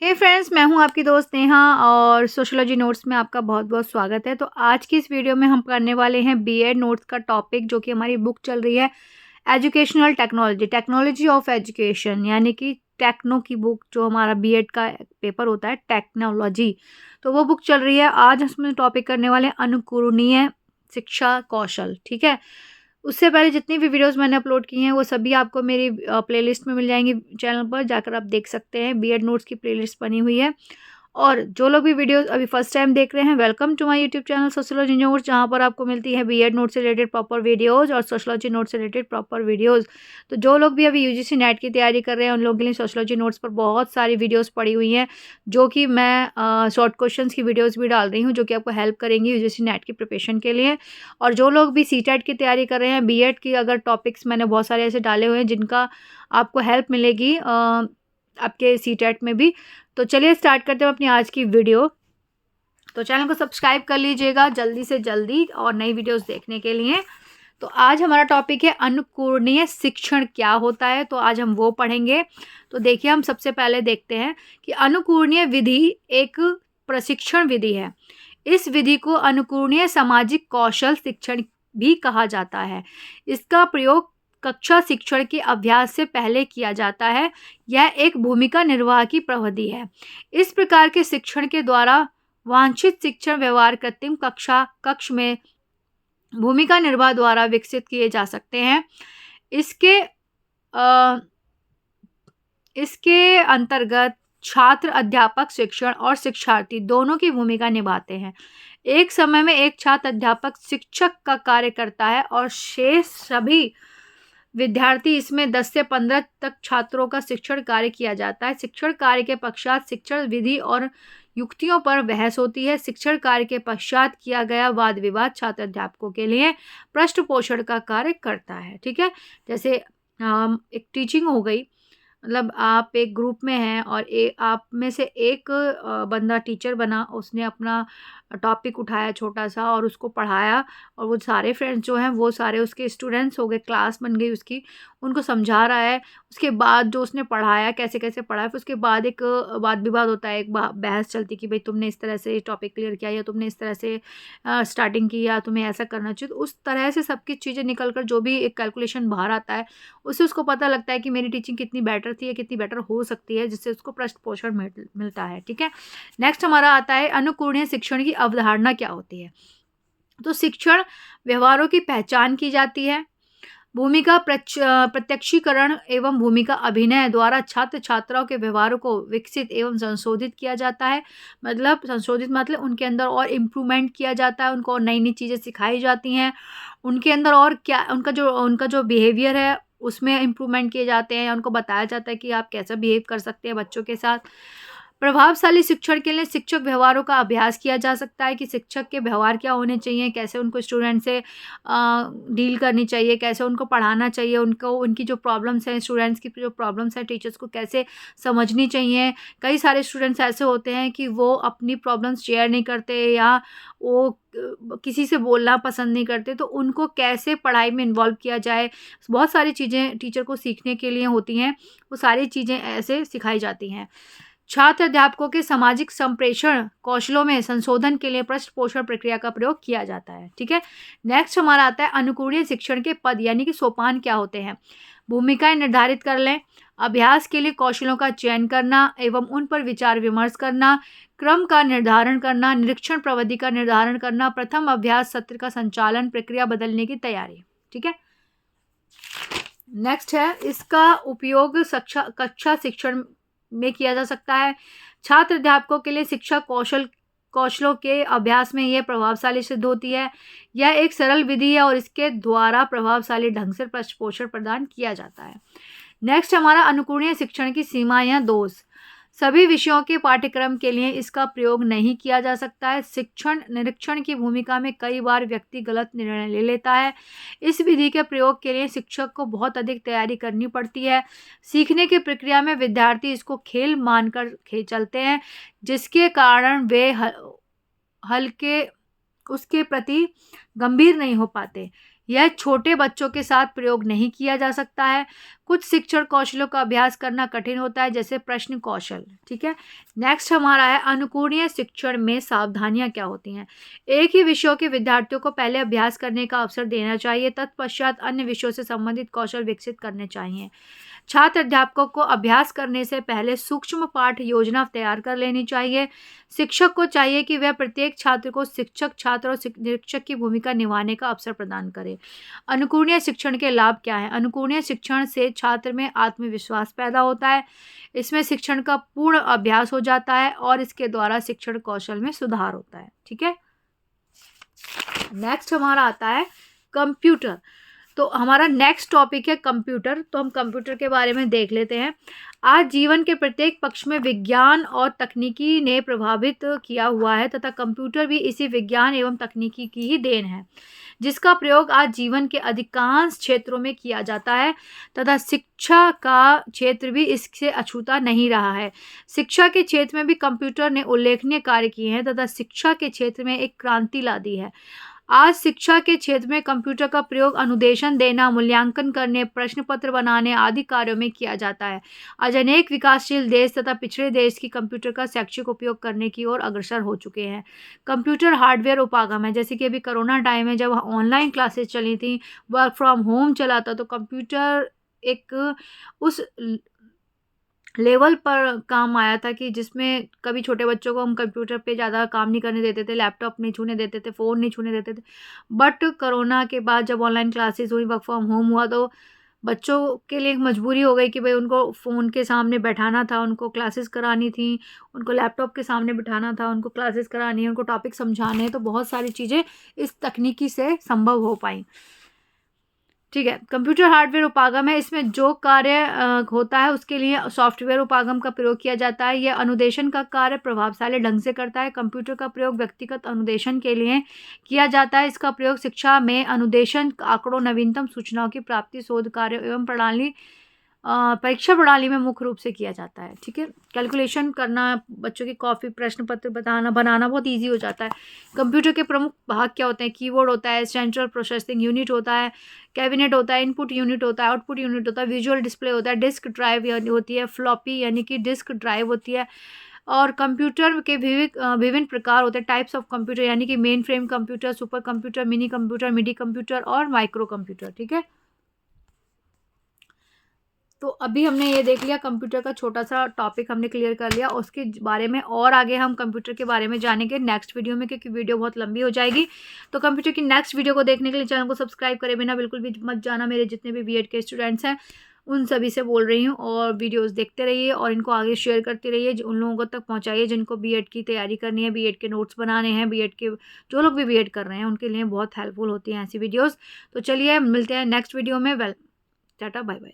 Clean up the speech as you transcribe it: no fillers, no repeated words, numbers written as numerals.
हे friends, मैं हूं आपकी दोस्त नेहा और सोशियोलॉजी नोट्स में आपका बहुत बहुत स्वागत है। तो आज की इस वीडियो में हम करने वाले हैं बीएड नोट्स का टॉपिक, जो कि हमारी बुक चल रही है educational technology, technology of education, यानी कि टेक्नो की बुक। जो हमारा बीएड का पेपर होता है टेक्नोलॉजी, तो वो बुक चल रही है। आज हम टॉपिक करने वाले हैं अनुकरणीय शिक्षा कौशल। ठीक है, उससे पहले जितनी भी वीडियोस मैंने अपलोड की हैं वो सभी आपको मेरी प्लेलिस्ट में मिल जाएंगी। चैनल पर जाकर आप देख सकते हैं, बीएड नोट्स की प्लेलिस्ट बनी हुई है। और जो लोग भी वीडियोस अभी फर्स्ट टाइम देख रहे हैं, welcome to my YouTube channel sociology notes, जहां पर आपको मिलती है बीएड नोट्स से रिलेटेड प्रॉपर वीडियोस और सोशियोलॉजी नोट्स से रिलेटेड प्रॉपर वीडियोस। तो जो लोग भी अभी यूजीसी नेट की तैयारी कर रहे हैं, उन लोगों के लिए सोशियोलॉजी नोट्स पर बहुत सारी वीडियोस पड़ी हुई हैं, जो कि मैं शॉर्ट क्वेश्चंस की वीडियोस भी डाल रही हूँ, जो कि आपको हेल्प करेंगी यूजीसी नेट की प्रिपरेशन के लिए। और जो लोग भी सीटेट की तैयारी कर रहे हैं, बीएड की अगर टॉपिक्स मैंने बहुत सारे ऐसे डाले हुए हैं जिनका आपको हेल्प मिलेगी आपके सीटेट में भी। तो चलिए स्टार्ट करते हैं अपनी आज की वीडियो। तो चैनल को सब्सक्राइब कर लीजिएगा जल्दी से जल्दी और नई वीडियोस देखने के लिए। तो आज हमारा टॉपिक है अनुकरणीय शिक्षण क्या होता है, तो आज हम वो पढ़ेंगे। तो देखिए, हम सबसे पहले देखते हैं कि अनुकरणीय विधि एक प्रशिक्षण विधि है। इस विधि को अनुकरणीय सामाजिक कौशल शिक्षण भी कहा जाता है। इसका प्रयोग कक्षा शिक्षण के अभ्यास से पहले किया जाता है। यह एक भूमिका निर्वाह की प्रविधि है। इस प्रकार के शिक्षण के द्वारा वांछित शिक्षण व्यवहार कृत्रिम कक्ष में भूमिका निर्वाह द्वारा विकसित किए जा सकते हैं। इसके अंतर्गत छात्र, अध्यापक, शिक्षण और शिक्षार्थी दोनों की भूमिका निभाते हैं। एक समय में एक छात्र अध्यापक शिक्षक का कार्य करता है और शेष सभी विद्यार्थी, इसमें 10 से 15 तक छात्रों का शिक्षण कार्य किया जाता है। शिक्षण कार्य के पश्चात शिक्षण विधि और युक्तियों पर बहस होती है। शिक्षण कार्य के पश्चात किया गया वाद विवाद छात्र अध्यापकों के लिए पृष्ठपोषण का कार्य करता है। ठीक है, जैसे एक टीचिंग हो गई, मतलब आप एक ग्रुप में हैं और आप में से एक बंदा टीचर बना, उसने अपना टॉपिक उठाया छोटा सा और उसको पढ़ाया, और वो सारे फ्रेंड्स जो हैं वो सारे उसके स्टूडेंट्स हो गए, क्लास बन गई उसकी, उनको समझा रहा है। उसके बाद जो उसने पढ़ाया, कैसे कैसे पढ़ाया, फिर उसके बाद एक वाद विवाद होता है, एक बहस चलती कि भाई तुमने इस तरह से टॉपिक क्लियर किया, या तुमने इस तरह से स्टार्टिंग की, या तुम्हें ऐसा करना चाहिए। तो उस तरह से सबकी चीज़ें निकल कर जो भी एक कैलकुलेशन बाहर आता है, उससे उसको पता लगता है कि मेरी टीचिंग कितनी बेटर थी या कितनी बेटर हो सकती है, जिससे उसको पृष्ठपोषण मिलता है। ठीक है, नेक्स्ट हमारा आता है अनुकरणीय शिक्षण की अवधारणा क्या होती है। तो शिक्षण व्यवहारों की पहचान की जाती है। भूमिका प्रत्यक्षीकरण एवं भूमिका अभिनय द्वारा छात्र छात्राओं के व्यवहारों को विकसित एवं संशोधित किया जाता है। मतलब संशोधित मतलब उनके अंदर और इम्प्रूवमेंट किया जाता है, उनको और नई नई चीज़ें सिखाई जाती हैं, उनके अंदर और क्या उनका जो बिहेवियर है उसमें इम्प्रूवमेंट किए जाते हैं, उनको बताया जाता है कि आप कैसा बिहेव कर सकते हैं बच्चों के साथ। प्रभावशाली शिक्षण के लिए शिक्षक व्यवहारों का अभ्यास किया जा सकता है कि शिक्षक के व्यवहार क्या होने चाहिए, कैसे उनको स्टूडेंट से डील करनी चाहिए, कैसे उनको पढ़ाना चाहिए, उनको उनकी जो प्रॉब्लम्स हैं, स्टूडेंट्स की जो प्रॉब्लम्स हैं, टीचर्स को कैसे समझनी चाहिए। कई सारे स्टूडेंट्स ऐसे होते हैं कि वो अपनी प्रॉब्लम्स शेयर नहीं करते, या वो किसी से बोलना पसंद नहीं करते, तो उनको कैसे पढ़ाई में इन्वॉल्व किया जाए। बहुत सारी चीज़ें टीचर को सीखने के लिए होती हैं, वो सारी चीज़ें ऐसे सिखाई जाती हैं। छात्र अध्यापकों के सामाजिक संप्रेषण कौशलों में संशोधन के लिए पृष्ठपोषण प्रक्रिया का प्रयोग किया जाता है। ठीक है, नेक्स्ट हमारा आता है अनुकरणीय शिक्षण के पद यानी कि सोपान क्या होते हैं। भूमिकाएं निर्धारित कर लें, अभ्यास के लिए कौशलों का चयन करना एवं उन पर विचार विमर्श करना, क्रम का निर्धारण करना, निरीक्षण प्रविधि का निर्धारण करना, प्रथम अभ्यास सत्र का संचालन, प्रक्रिया बदलने की तैयारी। ठीक है, नेक्स्ट है इसका उपयोग कक्षा शिक्षण में किया जा सकता है। छात्र अध्यापकों के लिए शिक्षा कौशलों के अभ्यास में यह प्रभावशाली सिद्ध होती है। यह एक सरल विधि है और इसके द्वारा प्रभावशाली ढंग से पृष्ठपोषण प्रदान किया जाता है। नेक्स्ट हमारा अनुकरणीय शिक्षण की सीमा या दोष। सभी विषयों के पाठ्यक्रम के लिए इसका प्रयोग नहीं किया जा सकता है। शिक्षण निरीक्षण की भूमिका में कई बार व्यक्ति गलत निर्णय ले लेता है। इस विधि के प्रयोग के लिए शिक्षक को बहुत अधिक तैयारी करनी पड़ती है। सीखने की प्रक्रिया में विद्यार्थी इसको खेल मानकर चलते हैं, जिसके कारण वे उसके प्रति गंभीर नहीं हो पाते। यह छोटे बच्चों के साथ प्रयोग नहीं किया जा सकता है। कुछ शिक्षण कौशलों का अभ्यास करना कठिन होता है, जैसे प्रश्न कौशल। ठीक है, नेक्स्ट हमारा है अनुकरणीय शिक्षण में सावधानियां क्या होती हैं। एक ही विषयों के विद्यार्थियों को पहले अभ्यास करने का अवसर देना चाहिए, तत्पश्चात अन्य विषयों से संबंधित कौशल विकसित करने चाहिए। छात्र अध्यापकों को अभ्यास करने से पहले सूक्ष्म पाठ योजना तैयार कर लेनी चाहिए। शिक्षक को चाहिए कि वह प्रत्येक छात्र को शिक्षक, छात्र और निरीक्षक की भूमिका निभाने का अवसर प्रदान करे। अनुकरणीय शिक्षण के लाभ क्या हैं? अनुकरणीय शिक्षण से छात्र में आत्मविश्वास पैदा होता है। इसमें शिक्षण का पूर्ण अभ्यास हो जाता है और इसके द्वारा शिक्षण कौशल में सुधार होता है। ठीक है, नेक्स्ट हमारा आता है कंप्यूटर। तो हमारा नेक्स्ट टॉपिक है कंप्यूटर। तो हम कंप्यूटर के बारे में देख लेते हैं। आज जीवन के प्रत्येक पक्ष में विज्ञान और तकनीकी ने प्रभावित किया हुआ है तथा कंप्यूटर भी इसी विज्ञान एवं तकनीकी की ही देन है, जिसका प्रयोग आज जीवन के अधिकांश क्षेत्रों में किया जाता है तथा शिक्षा का क्षेत्र भी इससे अछूता नहीं रहा है। शिक्षा के क्षेत्र में भी कंप्यूटर ने उल्लेखनीय कार्य किए हैं तथा शिक्षा के क्षेत्र में एक क्रांति ला दी है। आज शिक्षा के क्षेत्र में कंप्यूटर का प्रयोग अनुदेशन देना, मूल्यांकन करने, प्रश्न पत्र बनाने आदि कार्यों में किया जाता है। आज अनेक विकासशील देश तथा पिछड़े देश की कंप्यूटर का शैक्षिक उपयोग करने की ओर अग्रसर हो चुके हैं। कंप्यूटर हार्डवेयर उपागम है, जैसे कि अभी कोरोना टाइम में जब ऑनलाइन क्लासेस चली थी, वर्क फ्रॉम होम चला था, तो कंप्यूटर एक उस लेवल पर काम आया था कि जिसमें कभी छोटे बच्चों को हम कंप्यूटर पे ज़्यादा काम नहीं करने देते थे, लैपटॉप नहीं छूने देते थे, फ़ोन नहीं छूने देते थे। बट कोरोना के बाद जब ऑनलाइन क्लासेस हुई, वर्क फ्रॉम होम हुआ, तो बच्चों के लिए एक मजबूरी हो गई कि भाई उनको फ़ोन के सामने बैठाना था, उनको क्लासेस करानी थी, उनको लैपटॉप के सामने बिठाना था, उनको क्लासेस करानी है, उनको टॉपिक समझाने हैं। तो बहुत सारी चीज़ें इस तकनीकी से संभव हो पाई। ठीक है, कंप्यूटर हार्डवेयर उपागम है। इसमें जो कार्य होता है उसके लिए सॉफ्टवेयर उपागम का प्रयोग किया जाता है। यह अनुदेशन का कार्य प्रभावशाली ढंग से करता है। कंप्यूटर का प्रयोग व्यक्तिगत अनुदेशन के लिए किया जाता है। इसका प्रयोग शिक्षा में अनुदेशन, आंकड़ों, नवीनतम सूचनाओं की प्राप्ति, शोध कार्य एवं परीक्षा प्रणाली में मुख्य रूप से किया जाता है। ठीक है, कैलकुलेशन करना, बच्चों की कॉपी, प्रश्न पत्र बनाना बहुत इजी हो जाता है। कंप्यूटर के प्रमुख भाग क्या होते हैं? कीबोर्ड होता है, सेंट्रल प्रोसेसिंग यूनिट होता है, कैबिनेट होता है, इनपुट यूनिट होता है, आउटपुट यूनिट होता है, विजुअल डिस्प्ले होता है, डिस्क ड्राइव होती है, फ्लॉपी यानी कि डिस्क ड्राइव होती है। और कंप्यूटर के विभिन्न प्रकार होते हैं, टाइप्स ऑफ कंप्यूटर, यानी कि mainframe computer, super computer, mini computer, midi computer और माइक्रो कंप्यूटर। ठीक है, तो अभी हमने ये देख लिया, कंप्यूटर का छोटा सा टॉपिक हमने क्लियर कर लिया। उसके बारे में और आगे हम कंप्यूटर के बारे में जानेंगे नेक्स्ट वीडियो में, क्योंकि वीडियो बहुत लंबी हो जाएगी। तो कंप्यूटर की नेक्स्ट वीडियो को देखने के लिए चैनल को सब्सक्राइब करे बिना बिल्कुल भी मत जाना। मेरे जितने भी बीएड के स्टूडेंट्स हैं उन सभी से बोल रही हूँ, और वीडियोस देखते रहिए और इनको आगे शेयर करते रहिए, उन लोगों तक पहुँचाइए जिनको बीएड की तैयारी करनी है, बीएड के नोट्स बनाने हैं, बीएड के जो लोग भी बीएड कर रहे हैं उनके लिए बहुत हेल्पफुल होती हैं ऐसी वीडियोज़। तो चलिए मिलते हैं नेक्स्ट वीडियो में। Tata, bye bye.